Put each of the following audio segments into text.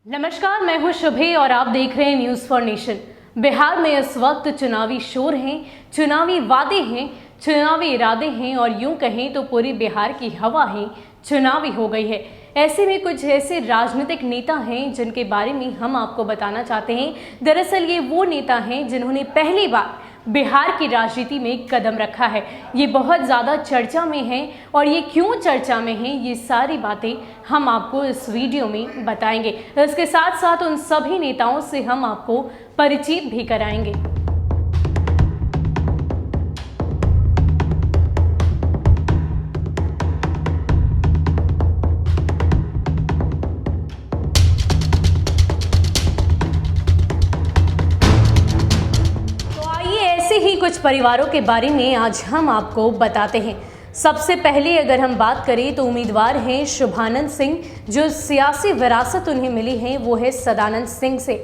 नमस्कार, मैं हूं शुभे और आप देख रहे हैं न्यूज़ फॉर नेशन। बिहार में इस वक्त चुनावी शोर हैं, चुनावी वादे हैं, चुनावी इरादे हैं और यूं कहें तो पूरी बिहार की हवा ही चुनावी हो गई है। ऐसे में कुछ ऐसे राजनीतिक नेता हैं जिनके बारे में हम आपको बताना चाहते हैं। दरअसल ये वो नेता हैं जिन्होंने पहली बार बिहार की राजनीति में कदम रखा है। ये बहुत ज़्यादा चर्चा में हैं और ये क्यों चर्चा में हैं, ये सारी बातें हम आपको इस वीडियो में बताएंगे। इसके साथ साथ उन सभी नेताओं से हम आपको परिचित भी कराएंगे। कुछ परिवारों के बारे में आज हम आपको बताते हैं। सबसे पहले अगर हम बात करें तो उम्मीदवार हैं शुभानंद सिंह। जो सियासी विरासत उन्हें मिली है वो है सदानंद सिंह से।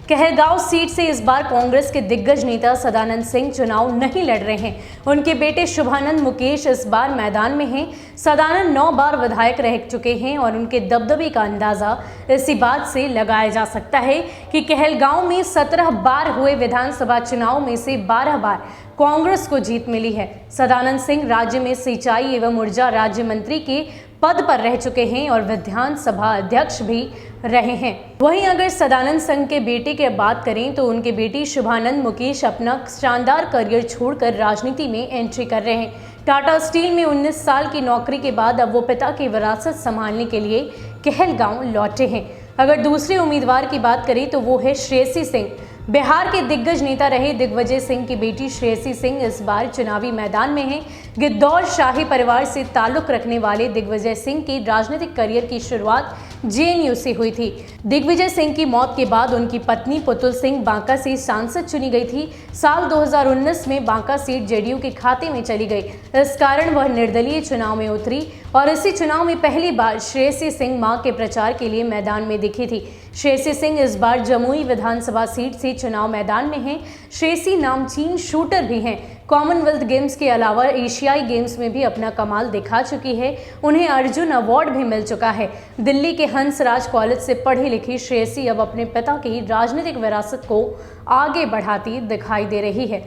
कहलगांव सीट से इस बार कांग्रेस के दिग्गज नेता सदानंद सिंह चुनाव नहीं लड़ रहे हैं। उनके बेटे शुभानंद मुकेश इस बार मैदान में हैं। सदानंद 9 बार विधायक रह चुके हैं और उनके दबदबे का अंदाजा इसी बात से लगाया जा सकता है कि कहलगांव में 17 बार हुए विधानसभा चुनाव में से 12 बार कांग्रेस को जीत मिली है। सदानंद सिंह राज्य में सिंचाई एवं ऊर्जा राज्य मंत्री के पद पर रह चुके हैं और विधानसभा अध्यक्ष भी रहे हैं। वहीं अगर सदानंद सिंह के बेटे की बात करें तो उनके बेटे शुभानंद मुकेश अपना शानदार करियर छोड़कर राजनीति में एंट्री कर रहे हैं। टाटा स्टील में 19 साल की नौकरी के बाद अब वो पिता की विरासत संभालने के लिए कहलगांव लौटे हैं। अगर दूसरे उम्मीदवार की बात करें तो वो है श्रेयसी सिंह। बिहार के दिग्गज नेता रहे दिग्विजय सिंह की बेटी श्रेयसी सिंह इस बार चुनावी मैदान में हैं। गिद्धौर शाही परिवार से ताल्लुक रखने वाले दिग्विजय सिंह की राजनीतिक करियर की शुरुआत जेएनयू से हुई थी। दिग्विजय सिंह की मौत के बाद उनकी पत्नी पुतुल सिंह बांका से सांसद चुनी गई थी। साल 2019 में बांका सीट जेडीयू के खाते में चली गई। इस कारण वह निर्दलीय चुनाव में उतरी और इसी चुनाव में पहली बार श्रेयसी सिंह मां के प्रचार के लिए मैदान में दिखी थी। श्रेयसी सिंह इस बार जमुई विधानसभा सीट से चुनाव मैदान में हैं। श्रेयसी नामचीन शूटर भी हैं। कॉमनवेल्थ गेम्स के अलावा एशियाई गेम्स में भी अपना कमाल दिखा चुकी है। उन्हें अर्जुन अवार्ड भी मिल चुका है। दिल्ली के हंसराज कॉलेज से पढ़ी लिखी श्रेयसी अब अपने पिता की राजनीतिक विरासत को आगे बढ़ाती दिखाई दे रही है।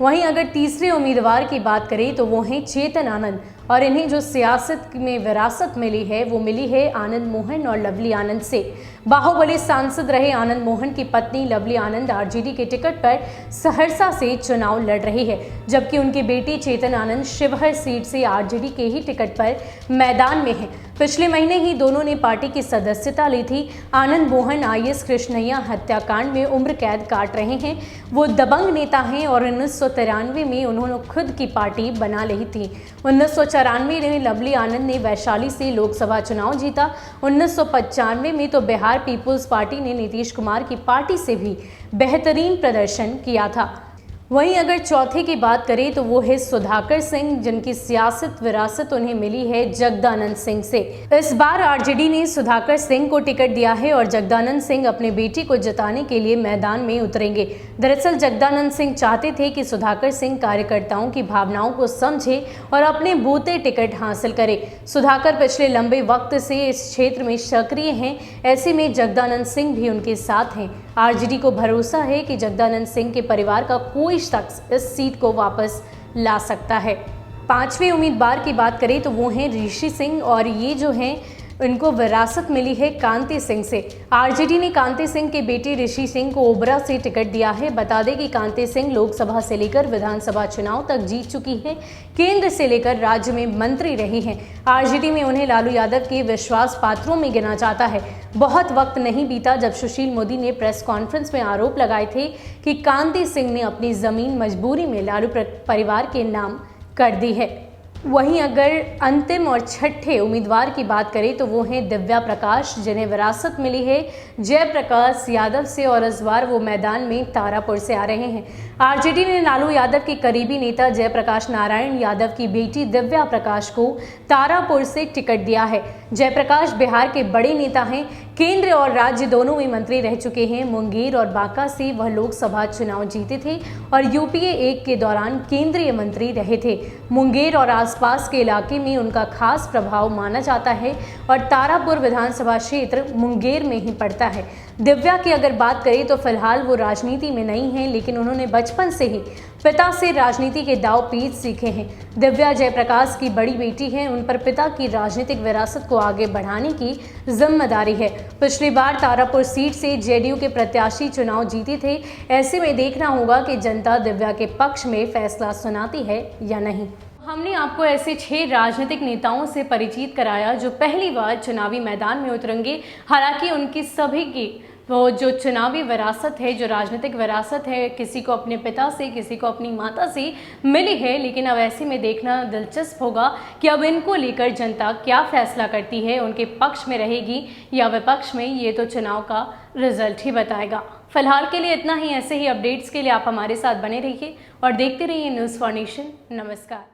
वहीं अगर तीसरे उम्मीदवार की बात करें तो वो हैं चेतन आनंद और इन्हें जो सियासत में विरासत मिली है वो मिली है आनंद मोहन और लवली आनंद से। बाहुबली सांसद रहे आनंद मोहन की पत्नी लवली आनंद आरजेडी के टिकट पर सहरसा से चुनाव लड़ रही है, जबकि उनकी बेटी चेतन आनंद शिवहर सीट से आरजेडी के ही टिकट पर मैदान में है। पिछले महीने ही दोनों ने पार्टी की सदस्यता ली थी। आनंद मोहन आईएएस कृष्णैया हत्याकांड में उम्र कैद काट रहे हैं। वो दबंग नेता हैं और 1993 में उन्होंने खुद की पार्टी बना ली थी। 1994 में लवली आनंद ने वैशाली से लोकसभा चुनाव जीता। 1995 में तो बिहार पीपुल्स पार्टी ने नीतीश कुमार की पार्टी से भी बेहतरीन प्रदर्शन किया था। वहीं अगर चौथे की बात करें तो वो है सुधाकर सिंह, जिनकी सियासत विरासत उन्हें मिली है जगदानंद सिंह से। इस बार आरजेडी ने सुधाकर सिंह को टिकट दिया है और जगदानंद सिंह अपने बेटी को जिताने के लिए मैदान में उतरेंगे। दरअसल जगदानंद सिंह चाहते थे कि सुधाकर सिंह कार्यकर्ताओं की भावनाओं को समझे और अपने बूते टिकट हासिल करे। सुधाकर पिछले लंबे वक्त से इस क्षेत्र में सक्रिय हैं। ऐसे में जगदानंद सिंह भी उनके साथ हैं। आरजेडी को भरोसा है कि जगदानंद सिंह के परिवार का कोई शख्स इस सीट को वापस ला सकता है। पांचवें उम्मीदवार की बात करें तो वो हैं ऋषि सिंह और ये जो हैं इनको विरासत मिली है कांति सिंह से। आरजेडी ने कांति सिंह के बेटे ऋषि सिंह को ओबरा से टिकट दिया है। बता दें कि कांति सिंह लोकसभा से लेकर विधानसभा चुनाव तक जीत चुकी है। केंद्र से लेकर राज्य में मंत्री रही हैं। आरजेडी में उन्हें लालू यादव के विश्वास पात्रों में गिना जाता है। बहुत वक्त नहीं बीता जब सुशील मोदी ने प्रेस कॉन्फ्रेंस में आरोप लगाए थे कि कांति सिंह ने अपनी जमीन मजबूरी में लालू परिवार के नाम कर दी है। वहीं अगर अंतिम और छठे उम्मीदवार की बात करें तो वो हैं दिव्या प्रकाश, जिन्हें विरासत मिली है जयप्रकाश यादव से और इस बार वो मैदान में तारापुर से आ रहे हैं। आरजेडी ने लालू यादव के करीबी नेता जयप्रकाश नारायण यादव की बेटी दिव्या प्रकाश को तारापुर से टिकट दिया है। जयप्रकाश बिहार के बड़े नेता हैं, केंद्र और राज्य दोनों में मंत्री रह चुके हैं। मुंगेर और बांका से वह लोकसभा चुनाव जीते थे और यूपीए 1 के दौरान केंद्रीय मंत्री रहे थे। मुंगेर और आसपास के इलाके में उनका खास प्रभाव माना जाता है और तारापुर विधानसभा क्षेत्र मुंगेर में ही पड़ता है। दिव्या की अगर बात करें तो फिलहाल वो राजनीति में नहीं है, लेकिन उन्होंने बचपन से ही पिता से राजनीति के दांव पेच सीखे हैं। दिव्या जयप्रकाश की बड़ी बेटी हैं, उन पर पिता की राजनीतिक विरासत को आगे बढ़ाने की जिम्मेदारी है। पिछली बार तारापुर सीट से जेडीयू के प्रत्याशी चुनाव जीते थे। ऐसे में देखना होगा कि जनता दिव्या के पक्ष में फैसला सुनाती है या नहीं। हमने आपको ऐसे 6 राजनीतिक नेताओं से परिचित कराया जो पहली बार चुनावी मैदान में उतरेंगे। हालांकि उनकी सभी की वो जो चुनावी विरासत है, जो राजनीतिक विरासत है, किसी को अपने पिता से, किसी को अपनी माता से मिली है। लेकिन अब ऐसे में देखना दिलचस्प होगा कि अब इनको लेकर जनता क्या फैसला करती है, उनके पक्ष में रहेगी या विपक्ष में, ये तो चुनाव का रिजल्ट ही बताएगा। फिलहाल के लिए इतना ही। ऐसे ही अपडेट्स के लिए आप हमारे साथ बने रहिए और देखते रहिए न्यूज़ फॉर नेशन। नमस्कार।